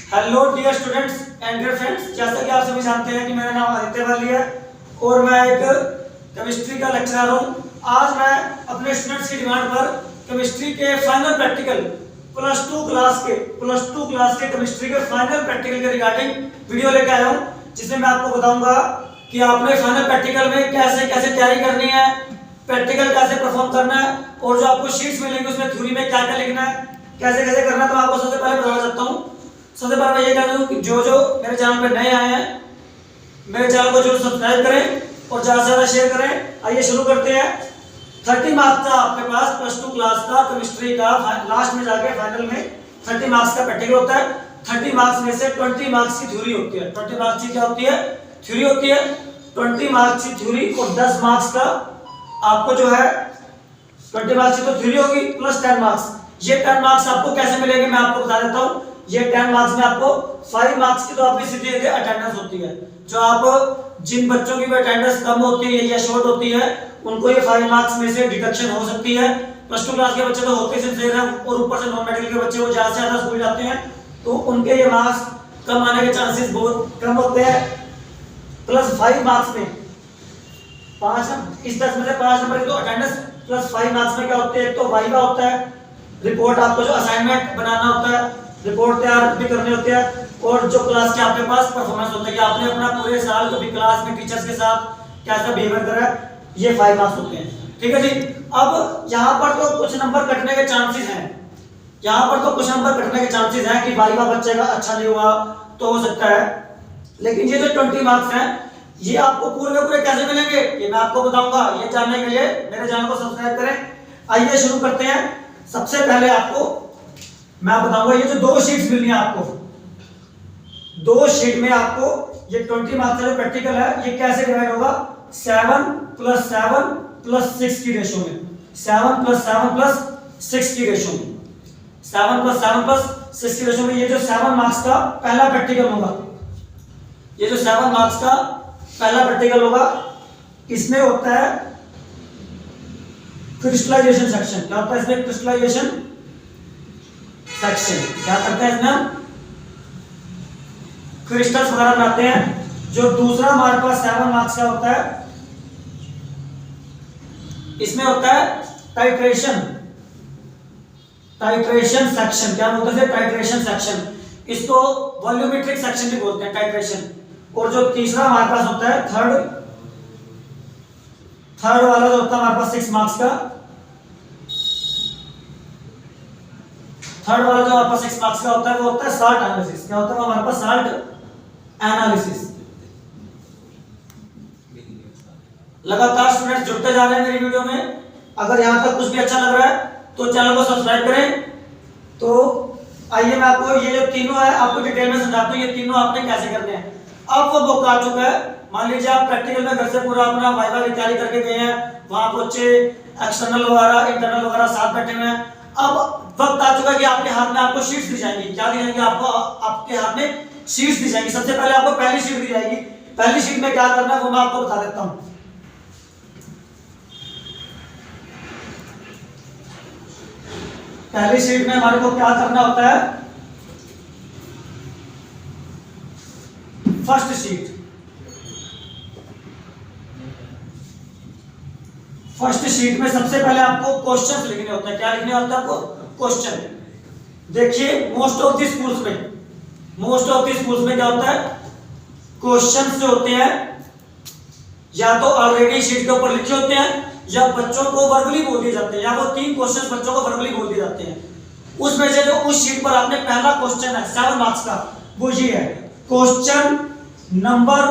Hello dear students and dear friends, जैसा कि आप सभी जानते हैं कि मेरा नाम आदित्य वाली है और मैं एक केमिस्ट्री का लेक्चरर हूं। आज मैं अपने स्टूडेंट्स की डिमांड पर केमिस्ट्री के final practical plus two class के केमिस्ट्री के फाइनल प्रैक्टिकल के रिगार्डिंग वीडियो लेकर आया हूं, जिसमें मैं आपको बताऊंगा कि आपने फाइनल प्रैक्टिकल में कैसे कैसे तैयारी करनी है, प्रैक्टिकल कैसे परफॉर्म करना है और जो आपको शीट्स मिलेंगी उसमें थ्योरी में क्या क्या लिखना है, कैसे कैसे करना है। तो मैं आपको सबसे पहले बताना चाहता हूँ। सबसे पहले मैं ये कह दूं कि जो मेरे चैनल पर नए आए हैं, मेरे चैनल को जरूर सब्सक्राइब करें और ज़्यादा से ज़्यादा शेयर करें। आइए शुरू करते हैं। 30 मार्क्स का आपके पास प्लस टू क्लास का केमिस्ट्री का लास्ट में जाके फाइनल में 30 मार्क्स का प्रैक्टिकल होता है। 30 मार्क्स में से 20 मार्क्स की थ्योरी होती है। 20 मार्क्स की क्या होती है? थ्योरी होती है। 20 मार्क्स की थ्योरी और 10 मार्क्स का आपको जो है 20 मार्क्स की तो थ्योरी होगी प्लस 10 मार्क्स। ये 10 मार्क्स आपको कैसे मिलेंगे मैं आपको बता देता हूँ। ये 10 मार्क्स में आपको 5 मार्क्स की तो आपकी सीधी अटेंडेंस होती है। जो आप जिन बच्चों की अटेंडेंस कम होती है या शॉर्ट होती है उनको ये 5 मार्क्स में से डिडक्शन हो सकती है। प्लस टू क्लास के बच्चे तो होते सिंसियर हैं और ऊपर से नॉन मेडिकल के बच्चे वो ज्यादा से ज्यादा स्कूल जाते हैं तो उनके ये मार्क्स कम आने के चांसेस बहुत कम होते हैं। प्लस 5 मार्क्स में 5 इस 10 में से 5 नंबर की तो अटेंडेंस प्लस 5 मार्क्स में क्या होते हैं? एक तो वाइवा होता है, रिपोर्ट आपको जो असाइनमेंट बनाना होता है, रिपोर्ट तैयार भी करनी होती है और जो क्लास के आपके पास परफॉर्मेंस होता है कि आपने अपना पूरे साल जो भी क्लास में टीचर्स के साथ कैसा बिहेवियर करा है, ये 5 मार्क्स होते हैं। ठीक है जी। अब यहाँ पर तो कुछ नंबर कटने के चांसेस हैं, यहाँ पर तो कुछ नंबर कटने के चांसेस हैं कि वाइवा बच्चे का अच्छा नहीं हुआ तो हो सकता है, लेकिन ये जो 20 मार्क्स हैं ये आपको पूरे पूरे कैसे मिलेंगे ये मैं आपको बताऊंगा। ये जानने के लिए मेरे चैनल को सब्सक्राइब करें। आइए शुरू करते हैं। सबसे पहले आपको मैं बताऊंगा ये जो 2 शीट्स मिलनी है आपको, 2 शीट में आपको ये 20 मार्क्स का जो प्रैक्टिकल है ये कैसे डिवाइड होगा? 7 + 7 + 6 की रेशो में, 7 + 7 + 6 की रेशो में, 7 + 7 + 6 की रेशो में ये जो 7 मार्क्स का पहला प्रैक्टिकल होगा, ये जो 7 मार्क्स का पहला प्रैक्टिकल होगा इसमें होता है क्रिस्टलाइजेशन सेक्शन। क्या होता है इसमें? Crystallization section. क्या करते हैं इसमें? क्रिस्टल्स वगैरह बनाते हैं। जो दूसरा हमारे पास 7 मार्क्स का होता है इसमें होता है टाइट्रेशन सेक्शन। क्या बोलते हैं? Titration section. इसको वॉल्यूमेट्रिक सेक्शन भी बोलते हैं, टाइट्रेशन। और जो तीसरा हमारे पास होता है थर्ड वाला जो होता है हमारे पास 6 मार्क्स का, थर्ड वाला जो हमारे पास 6 मार्क्स का होता है वो होता है साल्ट एनालिसिस। क्या होता है हमारे पास? Salt analysis. लगातार स्टूडेंट्स जुड़ते जा रहे हैं मेरी वीडियो में। अगर यहां तक कुछ भी अच्छा लग रहा है तो चैनल को सब्सक्राइब करें। तो आइए मैं आपको ये जो तीनों है आपको डिटेल में समझाता हूं, ये तीनों आपने कैसे करने हैं। अब वो वक्त आ चुका है, मान लीजिए आप प्रैक्टिकल में घर से पूरा अपना वाइवा की तैयारी करके गए हैं, वहां पहुंचे, एक्सटर्नल वगैरह इंटरनल वगैरह साथ बैठे हुए हैं। अब वक्त आ चुका है कि आपके हाथ में आपको शीट्स दी जाएंगी। क्या दी जाएंगी आपको? आपके हाथ में शीट्स दी जाएंगी। सबसे पहले आपको पहली शीट दी जाएगी। पहली शीट में क्या करना है वो मैं आपको बता देता हूं। पहली शीट में हमारे को क्या करना होता है? फर्स्ट शीट में सबसे पहले आपको क्वेश्चंस लिखने होते हैं। क्या लिखने होता है आपको? क्वेश्चन। देखिए मोस्ट ऑफ द स्कूल्स में क्या होता है? क्वेश्चंस जो होते हैं या तो ऑलरेडी शीट के ऊपर लिखे होते हैं या बच्चों को वर्बली बोल दिए जाते हैं, या वो 3 क्वेश्चंस बच्चों को वर्बली बोल दिए जाते हैं। उसमें से जो उस शीट पर आपने पहला क्वेश्चन है 7 मार्क्स का वो ये है। Question number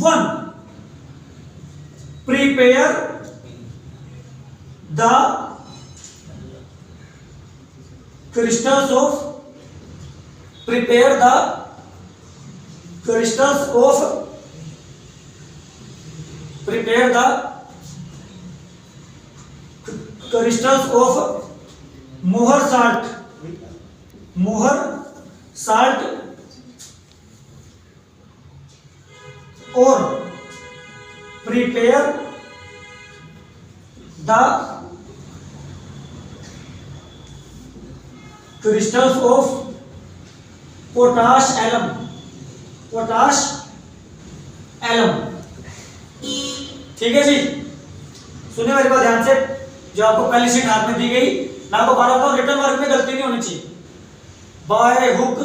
1, prepare the crystals of Mohr salt और prepare the crystals of potash alum, potash alum. ठीक है जी, सुनिए मेरे को ध्यान से, जो आपको पहली शीट हाथ में दी गई, मैं आपको बता रहा हूं रिटर्न वर्क में गलती नहीं होनी चाहिए। बाय हुक,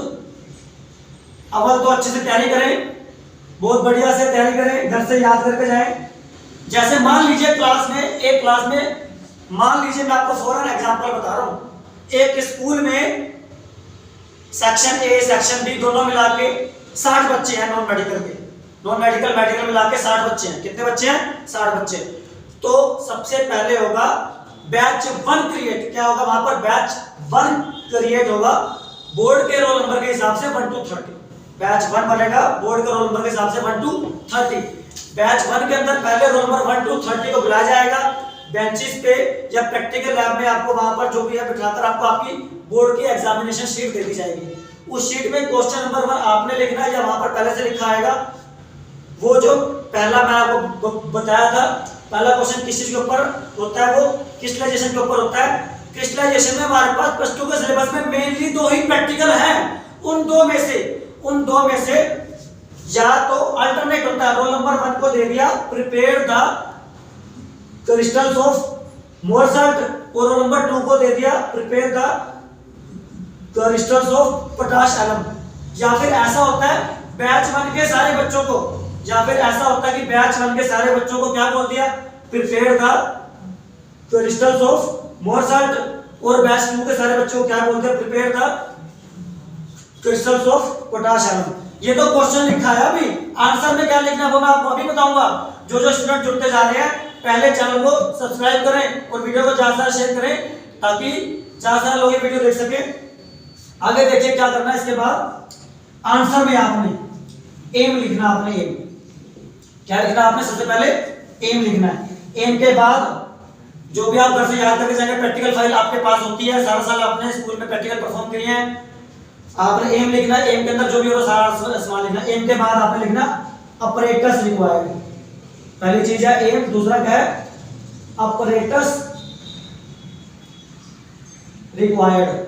अव्वल तो अच्छे से तैयारी करें, बहुत बढ़िया से तैयारी करें, घर से याद करके जाएं। जैसे मान लीजिए क्लास में, एक क्लास में मान लीजिए, मैं आपको फॉरन एग्जांपल बता रहा हूं, एक स्कूल में सेक्शन ए सेक्शन बी दोनों मिला के 60 बच्चे हैं, नॉन मेडिकल के, नॉन मेडिकल मेडिकल मिला के 60 बच्चे हैं। कितने बच्चे हैं? 60 बच्चे। तो सबसे पहले होगा बैच 1 क्रिएट। क्या होगा वहां पर? बैच 1 क्रिएट होगा बोर्ड के रोल नंबर के हिसाब से 1 to 30। बैच 1 बनेगा बोर्ड के रोल नंबर के हिसाब से 1 to 30। बैच 1 के अंदर पहले रोल नंबर 1 to 30 को बुलाया जाएगा बेंचेस पे या प्रैक्टिकल लैब में, आपको वहां पर जो भी है बिठाकर आपको आपकी बोर्ड की एग्जामिनेशन शीट दे दी जाएगी। उस शीट में क्वेश्चन नंबर 1 आपने लिखना है, या वहां पर पहले से लिखा आएगा। वो जो पहला मैं आपको बताया था, पहला क्वेश्चन किस चीज के ऊपर होता है? वो क्रिस्टलाइजेशन के ऊपर होता है। क्रिस्टलाइजेशन में हमारे पास प्लस 2 के सिलेबस में मेनली 2 ही प्रैक्टिकल है। उन दो में से या तो अल्टरनेट होता है, रोल नंबर 1 को दे दिया prepare the crystals of Mohr's salt, और रोल नंबर 2 को दे दिया prepare the crystals of potash alum. या फिर ऐसा होता है बैच 1 के सारे बच्चों को, या फिर ऐसा होता है कि बैच 1 के सारे बच्चों को क्या बोल दिया? Prepare the crystals of Mohr's salt, और बैच 2 के सारे बच्चों को क्या बोलते हैं? Prepare the crystals of potash alum. ये तो क्वेश्चन लिखा है, अभी आंसर में क्या लिखना है वो मैं आपको अभी बताऊंगा। जो स्टूडेंट जुड़ते जा रहे हैं, पहले चैनल को सब्सक्राइब करें और वीडियो को ज्यादा शेयर करें, ताकि ज्यादा लोग ये वीडियो देख सके। आगे देखिए क्या करना है। इसके बाद आंसर में आपने एम लिखना, आपने एम क्या लिखना? आपने सबसे पहले एम लिखना है। एम के बाद जो भी आप घर से याद करके जाएंगे, प्रैक्टिकल फाइल आपके पास होती है, सारा साल आपने स्कूल में प्रैक्टिकल परफॉर्म किए हैं। आपने एम लिखना है, एम के अंदर जो भी हो सारा सवाल लिखना। एम के बाद आपने लिखना ऑपरेटर्स रिक्वायर्ड। पहली चीज है एम, दूसरा क्या है? Operators required.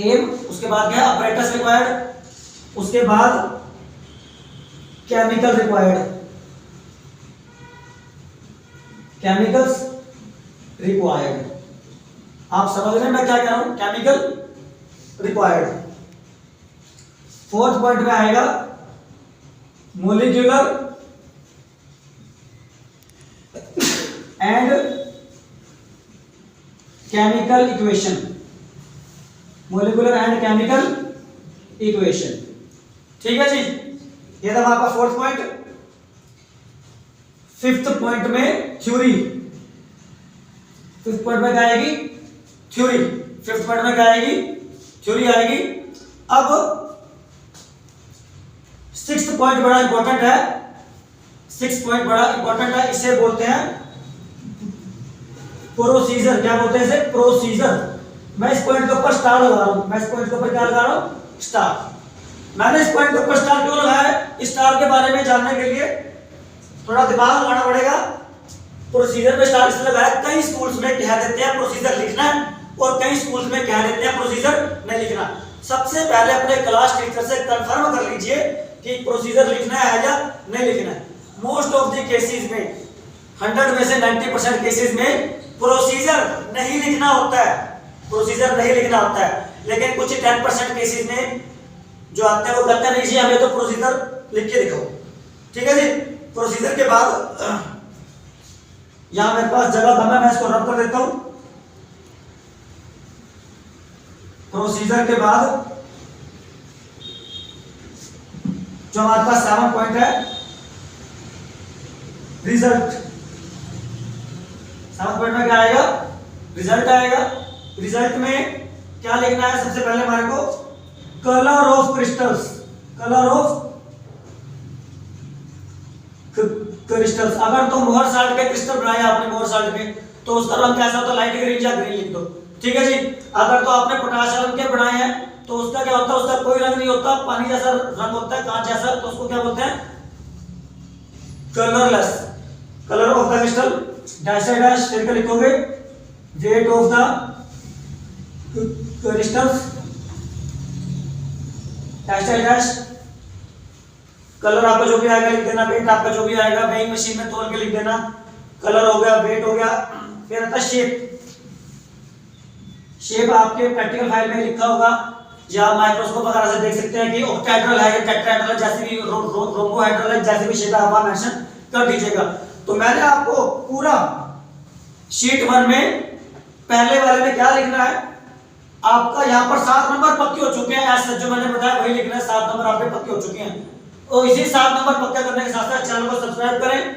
एम, उसके बाद क्या है? Operators required. उसके बाद केमिकल रिक्वायर्ड, केमिकल्स रिक्वायर्ड। आप समझ रहे हैं मैं क्या कह रहा हूं? Chemical required. 4th पॉइंट में आएगा molecular and chemical equation, molecular and chemical equation. ठीक है जी, ये था आपका 4th पॉइंट। 5th पॉइंट में थ्योरी। 5th पॉइंट में क्या आएगी? थ्योरी। 5th पॉइंट में क्या आएगी? थ्योरी आएगी। अब 6th पॉइंट बड़ा इंपॉर्टेंट है। 6th पॉइंट बड़ा इंपॉर्टेंट है, इसे बोलते हैं प्रोसीजर। क्या बोलते हैं इसे? प्रोसीजर। मैं इस पॉइंट के ऊपर स्टार लगा रहा हूं। मैं इस पॉइंट के ऊपर क्या लगा रहा हूं? स्टार। मैंने इस पॉइंट के ऊपर स्टार क्यों लगाया है? स्टार के बारे में जानने के लिए थोड़ा दिमाग लगाना पड़ेगा। प्रोसीजर पे स्टार इसलिए लगाया, कई स्कूल्स में कह देते हैं प्रोसीजर लिखना है, और कई स्कूल्स में कह देते हैं प्रोसीजर नहीं लिखना। सबसे पहले अपने क्लास टीचर से कंफर्म कर लीजिए कि प्रोसीजर लिखना है या नहीं लिखना है। मोस्ट ऑफ द केसेस में, 100 में से 90% केसेस में प्रोसीजर नहीं लिखना होता है, प्रोसीजर नहीं लिखना होता है। लेकिन कुछ 10% केसेस में जो आते हैं वो कहते हैं नहीं जी हमें तो प्रोसीजर लिख के दिखाओ। ठीक है जी। प्रोसीजर के बाद यहां मेरे पास जगह कम है, मैं इसको रब कर देता हूं। प्रोसीजर के बाद जो हमारे पास 7 पॉइंट है रिजल्ट। 7 पॉइंट में क्या आएगा? रिजल्ट आएगा। रिजल्ट में क्या लिखना है? सबसे पहले हमारे को colour of crystals, colour of crystals. अगर तो मोहर साल्ट के क्रिस्टल बनाए आपने, मोहर साल्ट के, तो उसका रंग कैसा होता है? लाइट ग्रीन या ग्रीन लिख दो। ठीक है जी। अगर तो आपने पोटाश एलम के बनाए हैं तो उसका क्या होता है? उसका कोई रंग नहीं होता, पानी जैसा रंग होता है, कांच जैसा, तो उसको क्या बोलते हैं? Colourless. Colour of the crystal dash dash करके लिखोगे। Weight of the crystals dash dash dash. Colour आपका जो भी आएगा लिख देना, वेट आपका जो भी आएगा वेइंग मशीन में तोल के लिख देना। कलर हो गया, वेट हो गया। फिर आता शेप। शेप आपके प्रैक्टिकल फाइल में लिखा होगा या आप माइक्रोस्कोप वगैरह से देख सकते हैं कि ऑक्टाहेड्रल है या टेट्राहेड्रल है, जैसे भी रोम्बोहेड्रल है, जैसे भी शेप आप वहां मेंशन कर दीजिएगा। तो मैंने आपको पूरा शीट 1 में पहले वाले में क्या लिखना है, आपका यहाँ पर 7 नंबर पक्के हो चुके हैं। ऐसा जो मैंने बताया वही लिखना है, 7 नंबर आपके पक्के हो चुके हैं। और इसी 7 नंबर पक्का करने के साथ साथ चैनल को सब्सक्राइब करें,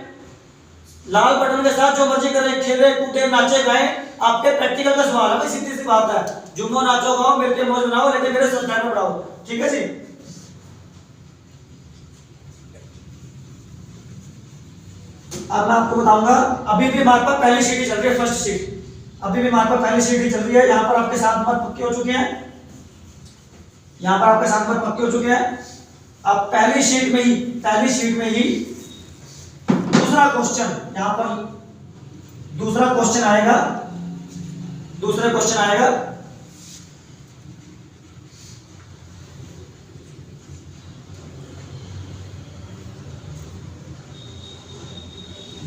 लाल बटन के साथ जो मर्जी करें, खेले कूदे नाचे गाएं, आपके प्रैक्टिकल का सवाल है, सीधी सी बात है। जुम्मो नाचो गाओ, मिलके मौज बनाओ, लेकिन मेरे सब्सक्राइबर बढ़ाओ, ठीक है जी। अब मैं आपको बताऊंगा, अभी भी हमारे पास पहली शीट ही चल रही है, फर्स्ट शीट। अभी भी हमारे पास पहली शीट ही चल रही है। यहाँ पर आपके 7 नंबर पक्के हो चुके हैं, यहाँ पर आपके 7 नंबर पक्के हो चुके हैं। अब पहली शीट में ही दूसरा क्वेश्चन, यहां पर दूसरा क्वेश्चन आएगा।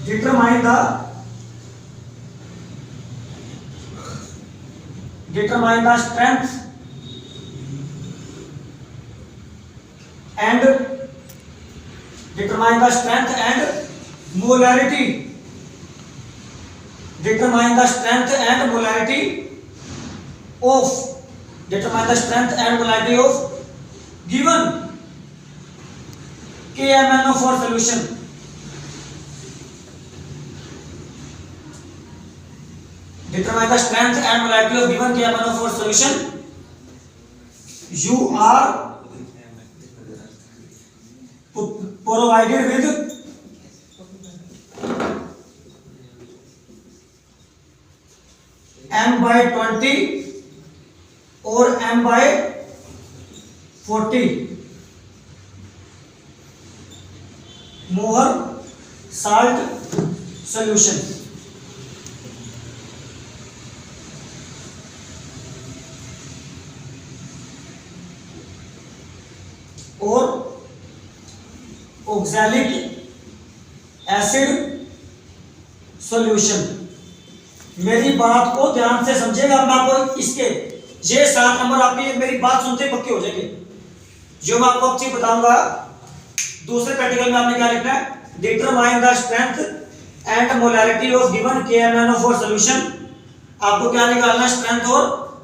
Determine the strength and determine the strength and molarity. Determine the strength and molarity of given KMnO4 solution. Determine the strength and molarity of given KMnO4 solution. You are provided with m/20 or m/40 मोहर salt solution. और oxalic acid solution. मेरी बात को ध्यान से समझिएगा। मैं आपको इसके ये 7 नंबर आपकी मेरी बात सुनते ही पक्के हो जाएंगे। जो मैं आपको चीज बताऊंगा, दूसरे प्रैक्टिकल में आपने क्या लिखना है, determine the strength and molarity of given KMnO4 solution. आपको क्या निकालना है, स्ट्रेंथ और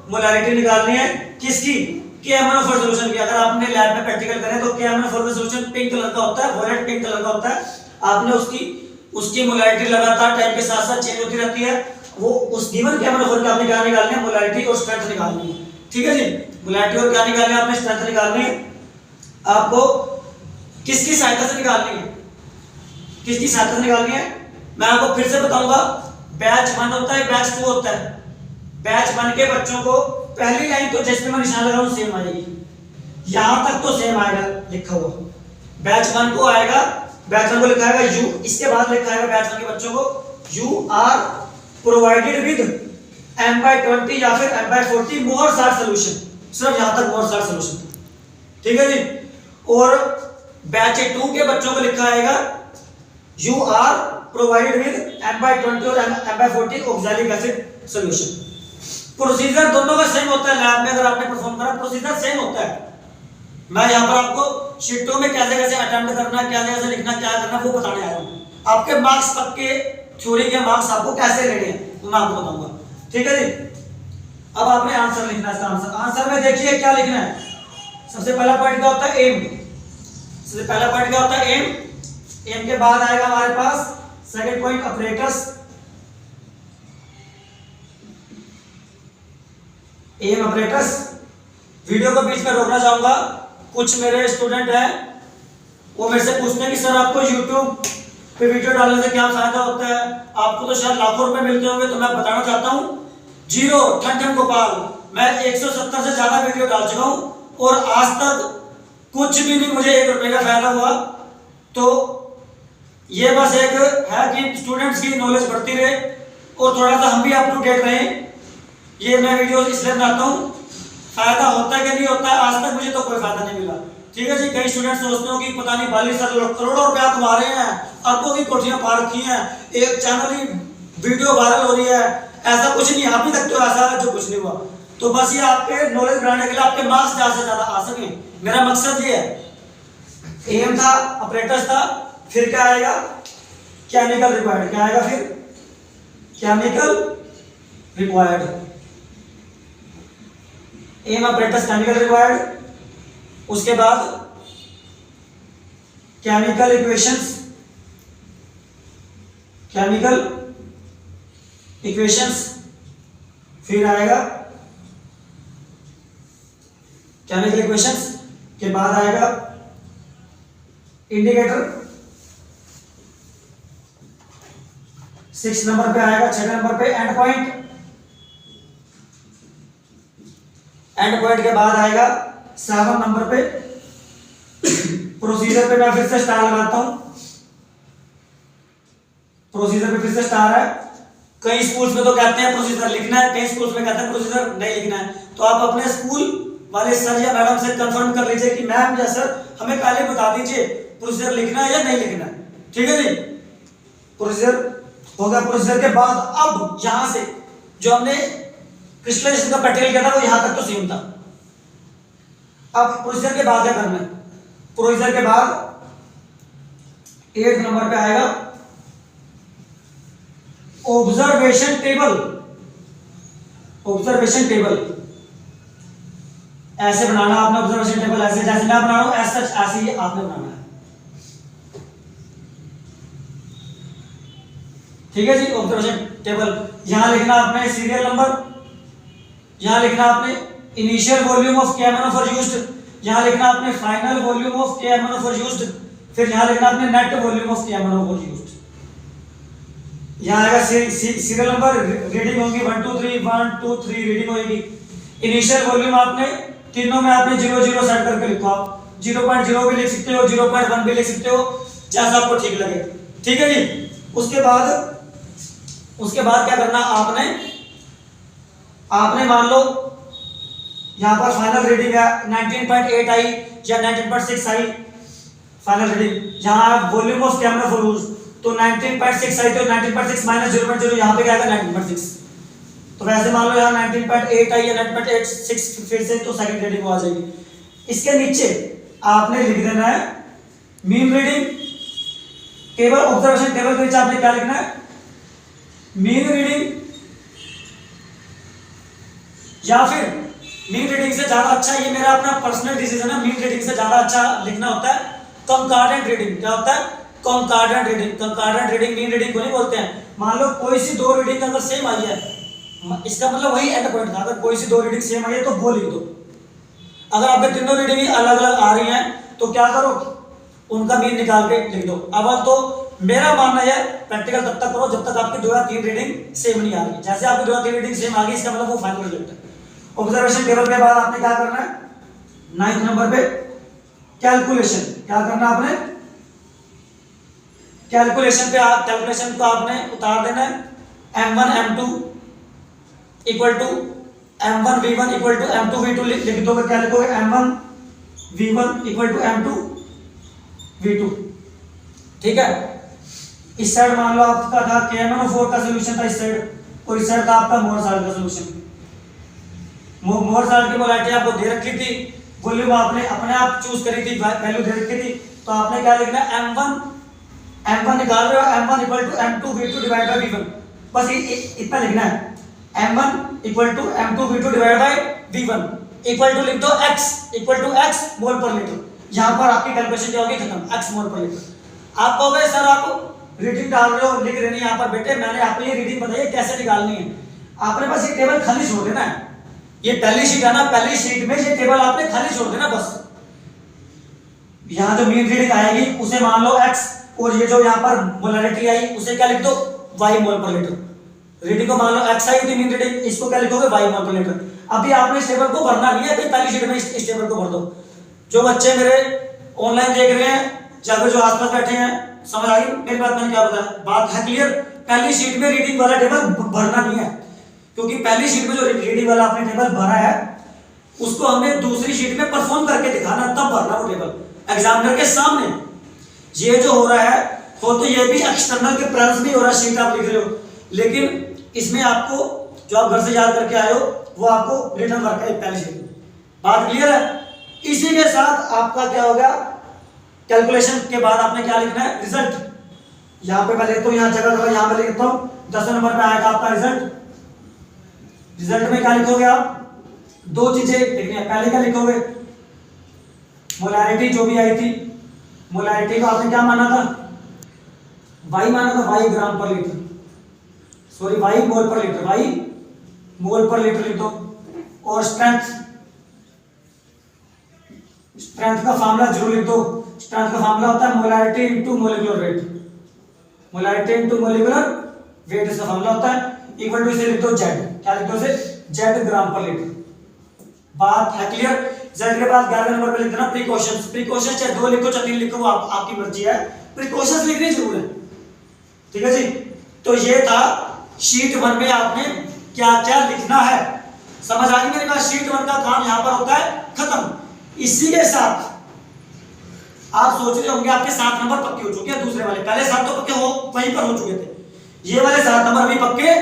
मोलैरिटी निकालनी है। किसकी, KMnO4 सॉल्यूशन की। अगर आपने लैब में प्रैक्टिकल करें तो KMnO4 का सॉल्यूशन पिंक कलर का होता है, वॉयलेट पिंक कलर का होता है। आपने उसकी मोलैरिटी लगातार टाइम के साथ साथ चेंज होती रहती है। वो उस गिवन KMnO4 की आपने क्या निकालनी है, मोलैरिटी और स्ट्रेंथ निकालनी है, ठीक है जी। मोलैरिटी और क्या निकालनी है आपने, स्ट्रेंथ निकालनी है। आपको किसकी सहायता से निकालनी है, मैं आपको फिर से बताऊंगा। बैच 1 होता है, बैच 2 होता है। बैच 1 के बच्चों को पहली लाइन तो जिसमें मैं निशान लगा रहा हूं सेम आएगी, यहां तक तो सेम आएगा लिखा हुआ। बैच 1 को आएगा, बैच 1 को लिखा आएगा यू, इसके बाद लिखा आएगा बैच 1 के बच्चों को you are provided with m/20 या फिर m/40 मोहर साल्ट सॉल्यूशन। सिर्फ यहां तक मोहर साल्ट सॉल्यूशन, ठीक है जी। और बैच 2 के बच्चों को लिखा आएगा you are provided with m/20 और m/40 oxalic acid solution. Procedure दोनों का सेम होता है। लैब में अगर आपने परफॉर्म करा, प्रोसीजर सेम होता है। मैं यहाँ पर आपको शीटों में कैसे कैसे अटेम्प्ट करना, कैसे कैसे लिखना, क्या करना वो बताने आया हूँ। आपके मार्क्स तक के थ्योरी के मार्क्स आपको कैसे लेने हैं वो मैं आपको बताऊंगा, ठीक है जी। अब आपने आंसर लिखना है। आंसर में देखिए क्या लिखना है। सबसे पहला पॉइंट क्या होता है, एम। एम के बाद आएगा हमारे पास second point apparatus. Um apparatus. Video को बीच में रोकना चाहूंगा। कुछ मेरे स्टूडेंट हैं वो मेरे से पूछते हैं कि सर आपको YouTube पे वीडियो डालने से क्या फायदा होता है, आपको तो शायद लाखों रुपए मिलते होंगे। तो मैं बताना चाहता हूँ, जीरो ठन गोपाल, मैं 170 से ज्यादा वीडियो डाल चुका हूँ और आज तक कुछ भी नहीं मुझे 1 रुपए का फायदा हुआ। तो ये बस एक है कि स्टूडेंट्स की नॉलेज बढ़ती रहे और थोड़ा सा हम भी अप टू डेट रहें। ये मैं वीडियो इसलिए बनाता हूँ फायदा होता है कि नहीं होता है, आज तक मुझे तो कोई फायदा नहीं मिला। ठीक है जी, कई स्टूडेंट सोचते हो कि पता नहीं 42 करोड़ों रुपया कमा रहे हैं, अरबों की कोठियां पा रखी हैं, एक चैनल ही वीडियो वायरल हो रही है। ऐसा कुछ नहीं, आप ही तक तो ऐसा है जो कुछ नहीं हुआ। तो बस ये आपके नॉलेज बढ़ाने के लिए, आपके मार्क्स ज्यादा से ज्यादा आ सके, मेरा मकसद ये है। एम था, ऑपरेटर्स था, फिर क्या आएगा, केमिकल रिक्वायर्ड। क्या आएगा फिर, chemical required. Apparatus chemical required, उसके बाद केमिकल इक्वेशंस, केमिकल इक्वेशंस, फिर आएगा केमिकल इक्वेशंस के बाद आएगा इंडिकेटर। 6 नंबर पे आएगा, 6 नंबर पे एंड पॉइंट। एंड पॉइंट के बाद आएगा 7 नंबर पे प्रोसीजर पे मैं फिर से स्टार लगाता हूं। प्रोसीजर पे फिर से स्टार है। कई स्कूल्स में तो कहते हैं प्रोसीजर लिखना है, कई स्कूल्स में कहते हैं प्रोसीजर नहीं लिखना है। तो आप अपने स्कूल वाले सर या मैडम से कंफर्म कर लीजिए कि मैम या सर हमें पहले बता दीजिए प्रोसीजर लिखना है या नहीं लिखना है। ठीक है जी, प्रोसीजर हो गया। प्रोसीजर के बाद अब यहां से जो हमने क्रिस्टलाइजेशन का पैटर्न किया था वो यहां तक तो सेम था। अब प्रोसीजर के बाद क्या करना है, प्रोसीजर के बाद 8 नंबर पे आएगा ऑब्जर्वेशन टेबल। ऑब्जर्वेशन टेबल ऐसे बनाना आपने, ऑब्जर्वेशन टेबल ऐसे जैसे मैं बना रहा हूं ऐसे ऐसे ही आपने बनाना है। ठीक है जी, ऑब्जर्वेशन टेबल यहां लिखना आपने सीरियल नंबर, यहां लिखना आपने initial volume of KMnO used, यहां लिखना आपने final volume of KMnO used, फिर यहां लिखना आपने net volume of KMnO used. यहां आएगा सीरियल नंबर, रीडिंग होगी 1 2 3 1 2 3 रीडिंग होगी। इनिशियल वॉल्यूम आपने तीनों में आपने 0 0 सेट करके लिखो। आप 0.0 भी लिख सकते हो, 0.1 भी लिख सकते हो, जैसा आपको ठीक लगे। ठीक है जी, उसके बाद क्या करना आपने मान लो यहां पर फाइनल रीडिंग है 19.8 आई या 19.6 आई फाइनल रीडिंग। जहां वॉल्यूम ऑफ KMnO यूज तो 19.6 आई तो 19.6 माइनस 0.0 यहां पे क्या आएगा 19.6। तो वैसे मान लो यहां 19.8 आई या 19.86 फिर से तो सेकंड रीडिंग आ जाएगी। इसके नीचे आपने लिख देना है mean reading table. Observation table के नीचे आपने क्या लिखना है, मीन रीडिंग, या फिर मीन रीडिंग से ज्यादा अच्छा, ये मेरा अपना पर्सनल डिसीजन है, मीन रीडिंग से ज्यादा अच्छा लिखना होता है कंकॉर्डेंट रीडिंग। क्या होता है, कंकॉर्डेंट रीडिंग। कंकॉर्डेंट रीडिंग मीन रीडिंग को नहीं बोलते हैं। मान लो कोई सी दो रीडिंग अगर सेम आई है, इसका मतलब वही एंड पॉइंट था। अगर कोई सी दो रीडिंग सेम आई है तो वो लिख दो। अगर आपके तीनों रीडिंग ही अलग अलग आ रही हैं तो क्या करो, उनका मीन निकाल के लिख दो। अब तो मेरा मानना है प्रैक्टिकल तब तक करो जब तक आपकी 2 या 3 रीडिंग सेम नहीं आ रही। जैसे आपकी 2 या 3 रीडिंग सेम आ गई इसका मतलब वो फाइनल रिजल्ट है। ऑब्जर्वेशन टेबल के बाद आपने क्या करना है, 9th नंबर पे कैलकुलेशन। क्या करना आपने, कैलकुलेशन पे कैलकुलेशन को आपने उतार देना है। m1 m2 equal to m1 v1 equal to m2 v2 लिख दोगे। क्या लिखोगे, m1 v1 equal to m2 v2। ठीक है, इस साइड मान लो आपका था KMnO का सॉल्यूशन था इस साइड, और इस साइड था आपका मोर साल्ट का सॉल्यूशन। मोर साल्ट की मोलारिटी आपको दे रखी थी, वॉल्यूम आपने अपने आप चूज करी थी, वैल्यू दे रखी थी। तो आपने क्या लिखना है, m1 निकाल रहे हो, m1 equal to m2 v2 divide by v1। बस इतना लिखना है, m1 equal to m2 v2 divide by v1 equal to लिख दो x equal to x mole पर लीटर। यहां पर आपकी कैलकुलेशन क्या होगी, खत्म, x मोल पर लीटर। आप कहोगे सर आप रीडिंग डाल रहे हो, लिख रहे नहीं यहाँ पर। बेटे मैंने आपको ये रीडिंग बताई कैसे निकालनी है, आपने बस ये टेबल खाली छोड़ देना है। ये पहली शीट है ना, पहली शीट में ये टेबल आपने खाली छोड़ देना बस। यहाँ जो मीन रीडिंग आएगी उसे मान लो x, और ये जो यहाँ पर मोलारिटी आई उसे क्या लिख दो, y मोल पर लीटर। रीडिंग को मान लो x आई थी मीन रीडिंग, इसको क्या लिखोगे, y मोल पर लीटर। अभी आपने इस टेबल को भरना नहीं है, अभी पहली शीट में इस टेबल को भर दो। जो बच्चे मेरे ऑनलाइन देख रहे हैं या फिर जो आसपास बैठे हैं, समझ आ गई मेरी बात, मैंने क्या बताया, बात है क्लियर। पहली शीट में रीडिंग वाला टेबल भरना नहीं है, क्योंकि पहली शीट में जो रीडिंग वाला आपने टेबल भरा है उसको हमें दूसरी शीट में परफॉर्म करके दिखाना, तब भरना वो टेबल एग्जामिनर के सामने। ये जो हो रहा है हो तो ये भी एक्सटर्नल के प्रेजेंस में हो रहा है, शीट आप लिख रहे हो, लेकिन इसमें आपको जो आप घर से याद करके आए हो वो आपको रिटर्न वर्क है पहली शीट में। बात क्लियर है? इसी के साथ आपका क्या होगा, कैलकुलेशन के बाद आपने क्या लिखना है, रिजल्ट। यहां पे मैं लिखता हूं, यहां जगह यहां पे लिखता हूं 10 नंबर पे आएगा आपका रिजल्ट। रिजल्ट में क्या लिखोगे आप, दो चीजें लिखनी है। पहले क्या लिखोगे, मोलैरिटी जो भी आई थी, मोलैरिटी को आपने क्या माना था, वाई माना था, वाई ग्राम पर लीटर, सॉरी वाई मोल पर लीटर, वाई मोल पर लीटर लिख दो। और स्ट्रेंथ, स्ट्रेंथ का फार्मूला जरूर लिख दो। स्ट्रेंथ का फार्मूला होता है molarity into molecular weight, molarity into molecular weight इसका फार्मूला होता है, इक्वल टू इसे लिख दो जेड। क्या लिख दो इसे, जेड ग्राम पर लीटर। बात है क्लियर? जेड के बाद 11 नंबर पे लिख देना प्रिकॉशंस। प्रिकॉशंस चाहे 2 लिखो चाहे 3 लिखो, वो आपकी मर्जी है, प्रिकॉशंस लिखनी जरूर है। ठीक है जी? तो ये था शीट 1 में आपने क्या क्या लिखना है। समझ आ गई मेरे पास? शीट 1 का काम यहां पर होता है खत्म। इसी के साथ आप सोच रहे होंगे आपके 7 नंबर पक्के हो चुके हैं, दूसरे वाले, पहले 7 तो पक्के हो वहीं पर हो चुके थे, ये वाले 7 नंबर भी पक्के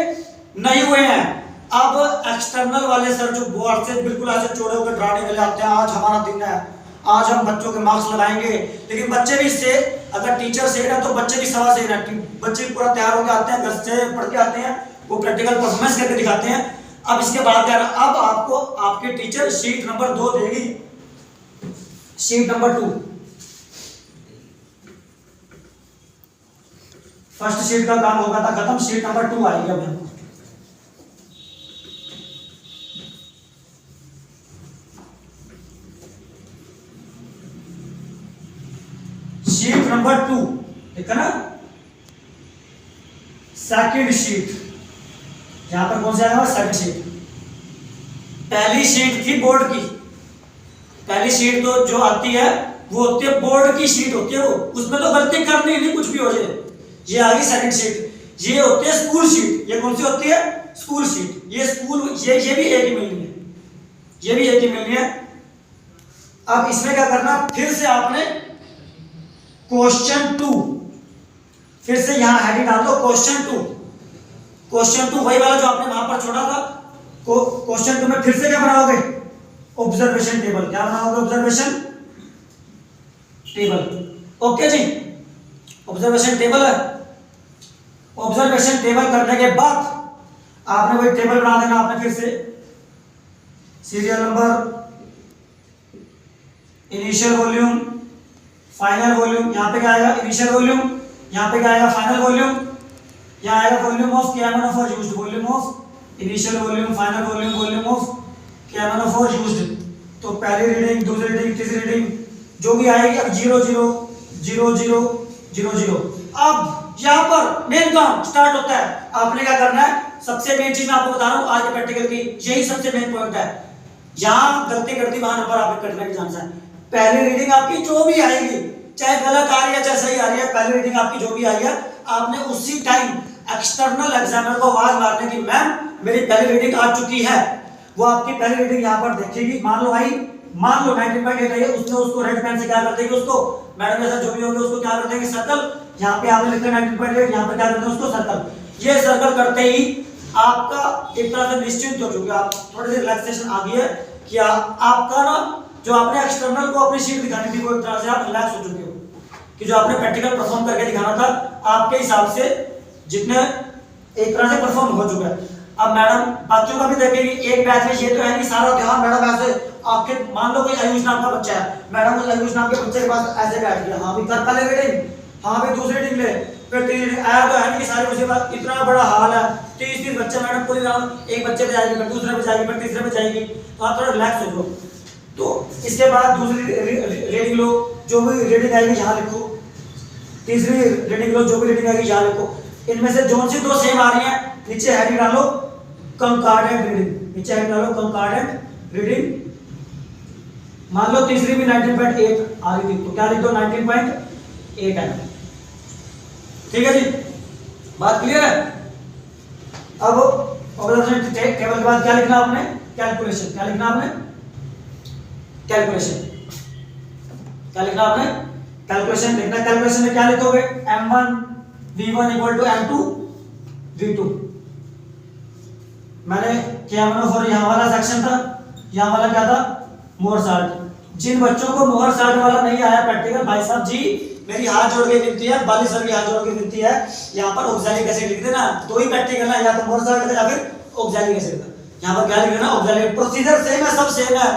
नहीं हुए हैं। अब एक्सटर्नल वाले सर जो बोर्ड से बिल्कुल ऐसे चौड़े होकर डराने वाले आते हैं, आज हमारा दिन है, आज हम बच्चों के मार्क्स लगाएंगे, लेकिन बच्चे भी इससे अगर टीचर से है तो बच्चे भी सवा से है, बच्चे भी पूरा तैयार होकर आते हैं, घर से पढ़ के आते हैं, वो प्रैक्टिकल परफॉर्मेंस करके दिखाते हैं। अब इसके बाद क्या, अब आपको आपके टीचर शीट नंबर 2 देगी, शीट नंबर 2, फर्स्ट शीट का काम होगा था खत्म, शीट नंबर 2 आएगी। अब शीट नंबर 2 देखा ना, सेकंड शीट, यहां पर कौन सा आएगा, सेकंड शीट। पहली शीट थी बोर्ड की, पहली शीट तो जो आती है वो होती है बोर्ड की शीट होती है, वो उसमें तो गलती करनी नहीं, कुछ भी हो जाए। ये आ गई सेकंड शीट, ये होती है स्कूल शीट। ये कौन सी होती है, स्कूल शीट। ये स्कूल, ये भी एक ही मिलनी है, ये भी एक ही मिलनी है। अब इसमें क्या करना, फिर से आपने क्वेश्चन 2, फिर से यहां हेडिंग डाल दो क्वेश्चन 2। क्वेश्चन 2 वही वाला जो आपने वहां पर छोड़ा था। क्वेश्चन 2 में फिर से क्या बनाओगे, ऑब्जर्वेशन टेबल। क्या बनाओगे, ऑब्जर्वेशन टेबल। ओके जी, ऑब्जर्वेशन टेबल है। ऑब्जर्वेशन टेबल करने के बाद आपने वही टेबल बना देना, आपने फिर से serial number, initial volume, final volume. यहां पे क्या आएगा, इनिशियल वॉल्यूम, यहां पे क्या आएगा, फाइनल वॉल्यूम। यहां आएगा volume of KMnO4 used, volume of initial volume, final volume, volume of KMnO4 used. तो पहली रीडिंग, दूसरी रीडिंग, तीसरी रीडिंग जो भी आएगी, अब 0 0 0 0 0 0। अब यहां पर मेन काम स्टार्ट होता है। आपने क्या करना है, सबसे मेन चीज मैं आपको बता रहा हूं आज के प्रैक्टिकल की, यही सबसे मेन पॉइंट है। यहां गलती करती वहां नंबर आपके कटने की चांस है। पहली रीडिंग आपकी जो भी आएगी, चाहे गलत आ रही है चाहे सही आ रही है, पहली रीडिंग आपकी जो भी आई है, आपने उसी टाइम एक्सटर्नल एग्जामिनर को आवाज मारने की, मैम मेरी पहली रीडिंग आ चुकी है। वो आपकी पहली रीडिंग यहां पर देखेगी, मान लो आई, मान लो 19.8 है, उसने उसको रेड पेन से क्या कर देगी, उसको मैडम जैसा जो भी होगा उसको क्या कर देंगे, सर्कल। यहाँ पे आपने लिखा 19.8, यहाँ पे क्या करते हैं, उसको सर्कल। ये सर्कल करते ही आपका एक तरह से निश्चिंत हो चुके, आप थोड़ी सी रिलैक्सेशन आ गई है कि आपका ना जो आपने एक्सटर्नल को अपनी शीट दिखानी थी वो एक तरह से आप रिलैक्स हो चुके हो कि जो आपने प्रैक्टिकल परफॉर्म करके दिखाना था आपके हिसाब से जितने एक तरह से परफॉर्म हो चुका है। अब मैडम बच्चों का भी देखेगी, एक बैच में ये तो है नहीं सारा ध्यान मैडम ऐसे आपके, मान लो कोई आयुष नाम का बच्चा है, मैडम उस आयुष नाम के बच्चे के पास ऐसे बैठ गया, हाँ भी कर पहले रीडिंग, हाँ भी दूसरी रीडिंग ले, फिर तीसरी आया तो है नहीं कि सारी उसके पास इतना बड़ा हाल है, 30 बच्चे मैडम पूरी राउंड एक बच्चे पे जाएगी, फिर दूसरे पे जाएगी, फिर तीसरे पे जाएगी, तो आप थोड़ा रिलैक्स हो जाओ। तो इसके बाद दूसरी रीडिंग लो, जो भी रीडिंग आएगी यहाँ लिखो, तीसरी रीडिंग लो, जो भी रीडिंग आएगी यहाँ लिखो। इनमें से जो सी दो सेम आ रही है नीचे हेडिंग डालो कंकॉर्डेंट रीडिंग, नीचे हेडिंग डालो कंकॉर्डेंट रीडिंग। मान लो तीसरी भी 19.8 आ रही थी तो क्या लिख दो 19.8 है। ठीक है जी, बात क्लियर है। अब ऑब्जर्वेशन टेबल के बाद क्या लिखना आपने, कैलकुलेशन। क्या लिखना आपने, कैलकुलेशन। क्या लिखना आपने? कैलकुलेशन लिखना। कैलकुलेशन में क्या लिखोगे? m1 v1 equal to m2 v2। मैंने KM1 और यहाँ वाला सेक्शन था, यहाँ वाला क्या था? मोहर साल्ट। जिन बच्चों को मोहर साल्ट वाला नहीं आया प्रैक्टिकल, भाई साहब जी मेरी हाथ जोड़ के विनती है, बाली सर की हाथ जोड़ के विनती है, यहाँ पर ऑक्सैलिक एसिड लिख देना। दो ही प्रैक्टिकल है, या तो मोहर साल्ट का या फिर ऑक्सैलिक एसिड का। यहाँ पर क्या लिख देना? ऑक्सैलिक। प्रोसीजर सेम है, सब सेम है,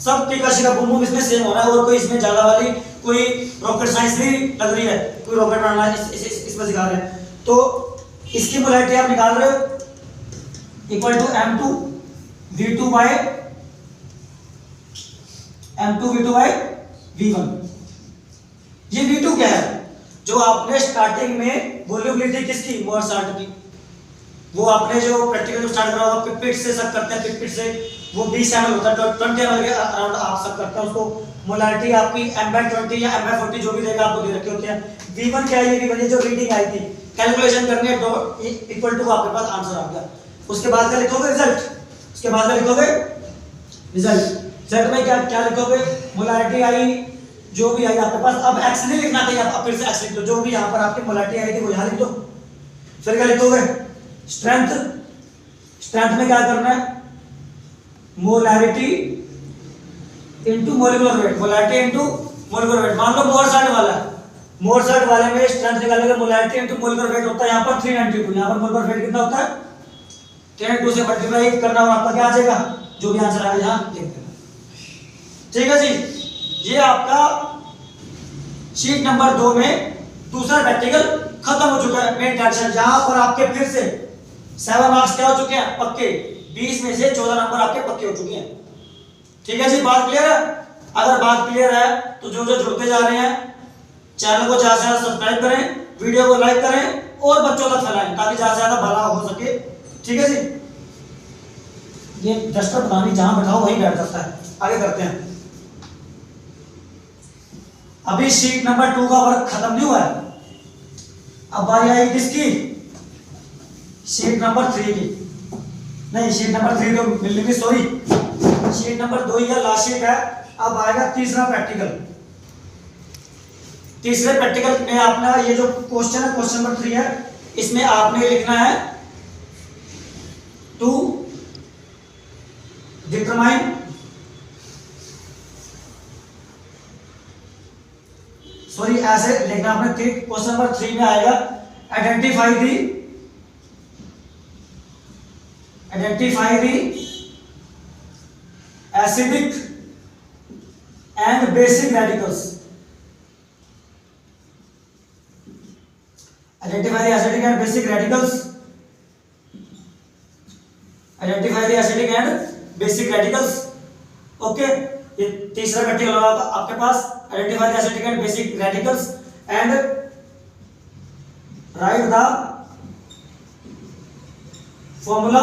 सब टीका का बुम इसमें सेम हो रहा है। और कोई इसमें ज्यादा वाली कोई रॉकेट साइंस नहीं लग रही है, कोई रॉकेट बनाना इसमें सिखा रहे हैं। तो इसकी मोलैरिटी आप निकाल रहे हो equal to m2 v2 bye v1। ये v2 क्या है? जो आपने स्टार्टिंग में वॉल्यूम ली थी किसकी? मोहर साल्ट की। वो आपने जो प्रैक्टिकल जो स्टार्ट करा होगा पिपेट से सब करते हैं, पिपेट से वो 20 ml होता है, 20 ml के अराउंड आप सब करते हैं उसको। मोलैरिटी आपकी m/20 या m/40 जो भी देगा आपको दे रखे होते हैं। v1 क्या है? ये v1 जो रीडिंग आई थी, कैलकुलेशन करनी है, इक्वल टू आपके पास आंसर आ गया। उसके बाद क्या लिखोगे? रिजल्ट। उसके बाद क्या लिखोगे? रिजल्ट। रिजल्ट में क्या क्या लिखोगे? मोलैरिटी आई जो भी आई आपके पास। अब x नहीं लिखना चाहिए, अब फिर से x लिख दो। जो भी यहाँ पर आपकी मोलैरिटी आई थी वो यहाँ लिख दो। फिर क्या लिखोगे? स्ट्रेंथ। स्ट्रेंथ में क्या करना है? Molarity into molecular weight. Molarity into molecular weight. मान लो मोहर साल्ट वाला है, मोहर साल्ट वाले में स्ट्रेंथ निकालेंगे, मोलैरिटी इनटू मोलिकुलर वेट होता है यहाँ पर 392। यहाँ पर मोलिकुलर वेट कितना होता है? 392 से मल्टीप्लाई करना और आपका क्या आ जाएगा? जो भी आंसर आएगा यहाँ लिख देना। ठीक है जी। ये आपका शीट नंबर 2 में दूसरा प्रैक्टिकल खत्म हो चुका है। मेन टेंशन जहां पर आपके फिर से 7 मार्क्स क्या हो चुके हैं? पक्के। 20 में से 14 नंबर आपके पक्के हो चुके हैं। ठीक है जी, बात क्लियर है? अगर बात क्लियर है तो जो जो जुड़ते जा रहे हैं चैनल को ज्यादा से ज्यादा सब्सक्राइब करें, वीडियो को लाइक करें और बच्चों तक फैलाएं ताकि ज्यादा से ज्यादा भला हो सके। ठीक है जी। ये डस्टर पता नहीं जहां बैठाओ वहीं बैठ सकता है। आगे करते हैं। अभी शीट नंबर 2 का वर्क खत्म नहीं हुआ है। अब बारी आई किसकी? शीट नंबर 3 की। नहीं, शीट नंबर 3 तो मिलने की, सॉरी, शीट नंबर 2 ही है, लास्ट शीट है। अब आएगा तीसरा प्रैक्टिकल। तीसरे प्रैक्टिकल में आपने ये जो क्वेश्चन है, क्वेश्चन नंबर 3 है, इसमें आपने लिखना है टू डिटरमाइन सॉरी ऐसे लिखना आपने। क्वेश्चन नंबर 3 में आएगा identify the acidic and basic radicals. Identify the acidic and basic radicals. Identify the acidic and basic radicals. Okay, ये तीसरा प्रैक्टिकल होगा आपके पास। Identify the acidic and basic radicals and write the formula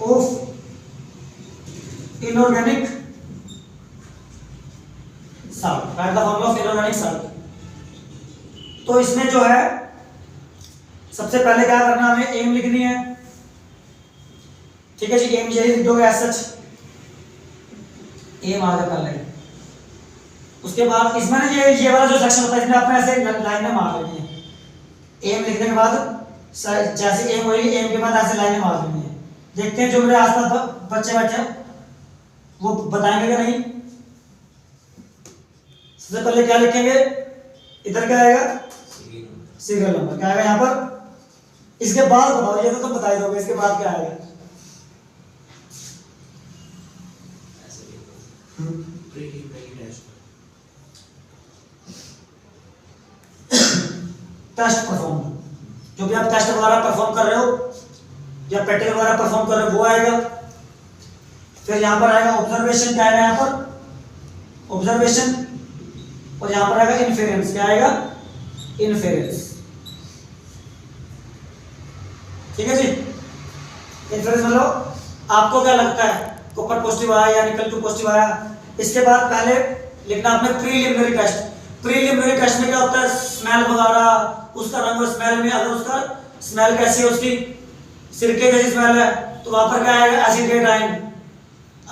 of inorganic salt. Write the formula of inorganic salt. तो इसमें जो है सबसे पहले क्या करना, हमें एम लिखनी है। ठीक है जी, एम यही लिख दोगे एज सच, एम आगे कर लेंगे। उसके बाद इसमें ये वाला जो सेक्शन होता है इसमें आपने ऐसे लाइनें मार लेनी है। एम लिखने के बाद जैसे एम होगी, एम के बाद ऐसे लाइनें मार लेनी है। देखते हैं जो मेरे आसपास बच्चे बैठे हैं वो बताएंगे कि नहीं। सबसे पहले क्या लिखेंगे? इधर क्या आएगा? Serial number. क्या आएगा यहाँ पर? इसके बाद बताओ, ये तो तुम बता ही दोगे। इसके बाद क्या आएगा? Test perform. जो भी आप टेस्ट वगैरह परफॉर्म कर रहे हो या प्रैक्टिकल वगैरह परफॉर्म कर रहे हो वो आएगा। फिर यहाँ पर आएगा ऑब्जर्वेशन। क्या आएगा यहाँ पर? ऑब्जर्वेशन। और यहाँ पर आएगा इन्फेरेंस। क्या आएगा? इन्फेरेंस। ठीक है जी। इन्फेरेंस मतलब आपको क्या लगता है कॉपर पॉजिटिव आया या निकल टू पॉजिटिव आया। इसके बाद पहले लिखना आपने प्रीलिमिनरी टेस्ट। प्रीलिमिनरी टेस्ट में क्या होता है? स्मेल वगैरह, उसका रंग और स्मेल में, अगर उसका स्मेल कैसी है, उसकी सिरके जैसी स्मेल है तो वहां पर क्या आएगा? Acid ion.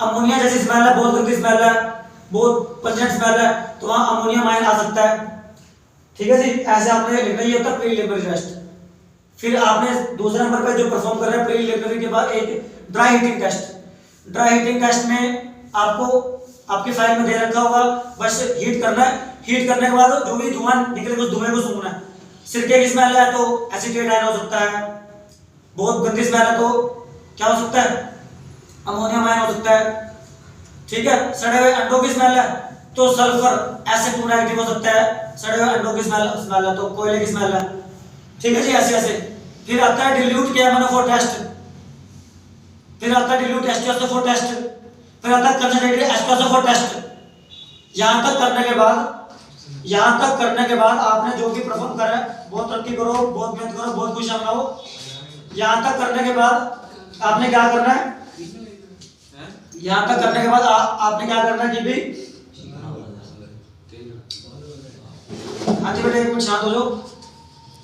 अमोनिया जैसी स्मेल है, बहुत गंदी स्मेल है, बहुत पंजेंट स्मेल है, तो वहाँ अमोनिया माइन आ सकता है। ठीक है जी, ऐसे आपने लिखना ही होता है प्रीलिमिनरी टेस्ट। फिर आपने दूसरे नंबर पे जो परफॉर्म कर रहे हैं प्रीलिमिनरी के बाद एक dry heating test. Dry heating test में आपको आपकी फाइल में दे रखा होगा, बस हीट करना है। हीट करने के बाद जो भी धुआं निकलेगा उस धुएं को सूंघना है। सिरके की स्मेल है तो एसीटेट आयन हो सकता है, बहुत गंदी स्मेल है तो क्या हो सकता है, अमोनियम आयन हो सकता है। ठीक है, सड़े हुए अंडों की स्मेल है तो सल्फर Sn2- हो सकता है। सड़े हुए अंडों की स्मेल है तो कोयले की स्मेल है। ठीक है जी, ऐसे ऐसे। फिर आता है डिल्यूट KMnO4 टेस्ट, फिर आता है डिल्यूट H2SO4 टेस्ट, फिर आता है कंसंट्रेटेड H2SO4 टेस्ट। यहां तक करने के बाद आपने जो भी परफॉर्म करा है, बहुत तरक्की करो, बहुत मेहनत करो, बहुत खुश हो। यहां तक करने के बाद आपने क्या करना है, यहां तक करने के बाद आपने क्या करना है कि भी, हाँ जी बेटा एक मिनट शांत हो जाओ।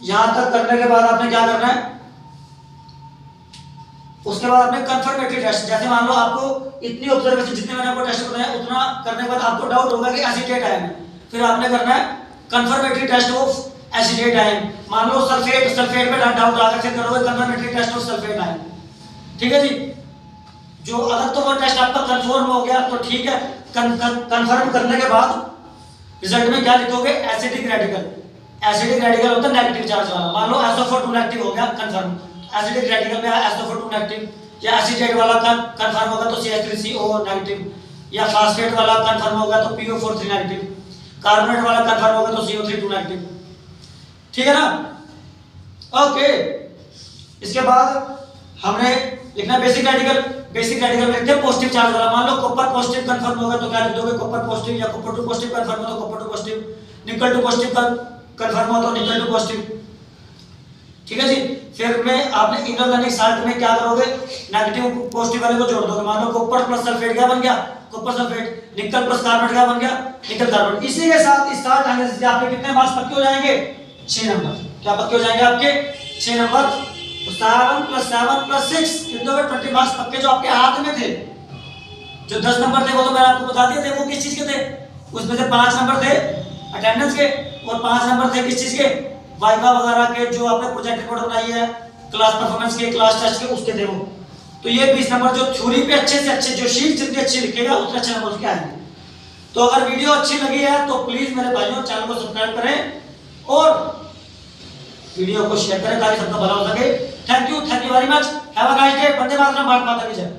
यहां तक करने के बाद आपने क्या करना है, उसके बाद आपने कंफर्मेटरी टेस्ट, जैसे मान लो आपको इतनी ऑब्जर्वेशन जितने मैंने आपको टेस्ट बताया उतना करने के बाद आपको डाउट होगा कि एसीटेट आयन, फिर आपने करना है confirmatory test of acetate ion. मान लो सल्फेट पे डाउट आ गया, फिर करोगे confirmatory test of sulphate ion. ठीक है जी, जो अगर तो वो टेस्ट आपका कंफर्म हो गया तो ठीक है। कंफर्म करने के बाद रिजल्ट में क्या लिखोगे, एसिडिक रेडिकल। एसिडिक रेडिकल होता है नेगेटिव चार्ज वाला। मान लो SO4 नेगेटिव हो गया कंफर्म, एसिडिक रेडिकल में SO4 नेगेटिव, या एसीटेट वाला कंफर्म होगा तो CH3CO नेगेटिव, या फास्फेट वाला कंफर्म होगा तो PO4 नेगेटिव, कार्बोनेट वाला कंफर्म होगा तो CO3 नेगेटिव। ठीक है ना, ओके। इसके बाद हमने लिखना बेसिक रेडिकल। बेसिक रेडिकल में लिखते हैं पॉजिटिव चार्ज वाला। मान लो कॉपर पॉजिटिव कंफर्म होगा तो क्या लिख दोगे, कॉपर पॉजिटिव, या कॉपर 2 पॉजिटिव कंफर्म हो तो कॉपर 2 पॉजिटिव, निकल 2 पॉजिटिव कंफर्म हो तो निकल 2 पॉजिटिव। ठीक है जी, फिर में आपने इनऑर्गेनिक साल्ट में क्या करोगे, नेगेटिव पॉजिटिव वाले को जोड़ दोगे। मान लो कॉपर प्लस सल्फेट क्या बन गया, copper sulphate, nickel plus carbonate क्या बन गया, निकल कार्बोनेट। इसी के साथ इस साल्ट आने से आपके कितने मार्क्स पक्के हो जाएंगे, 6 नंबर। क्या पक्के हो जाएंगे आपके 6 नंबर। तो 7 + 7 + 6 कितने हो गए, 20 मार्क्स पक्के जो आपके हाथ में थे। जो 10 नंबर थे वो तो मैंने आपको बता दिया थे वो किस चीज के थे, उसमें से 5 नंबर थे अटेंडेंस के और 5 नंबर थे किस चीज के, वाइवा वगैरह के, जो आपने प्रोजेक्ट रिपोर्ट बनाई है, क्लास परफॉर्मेंस के, क्लास टेस्ट के, उसके थे वो। तो ये 20 नंबर जो थ्योरी पे अच्छे से अच्छे, जो शीट जितनी अच्छी लिखेगा उतने अच्छे नंबर उसके आएंगे। तो अगर वीडियो अच्छी लगी है तो प्लीज मेरे भाइयों चैनल को सब्सक्राइब करें और वीडियो को शेयर करें ताकि सबका भला हो सके। Thank you very much, have a nice day. वंदे मातरम, भारत माता की जय।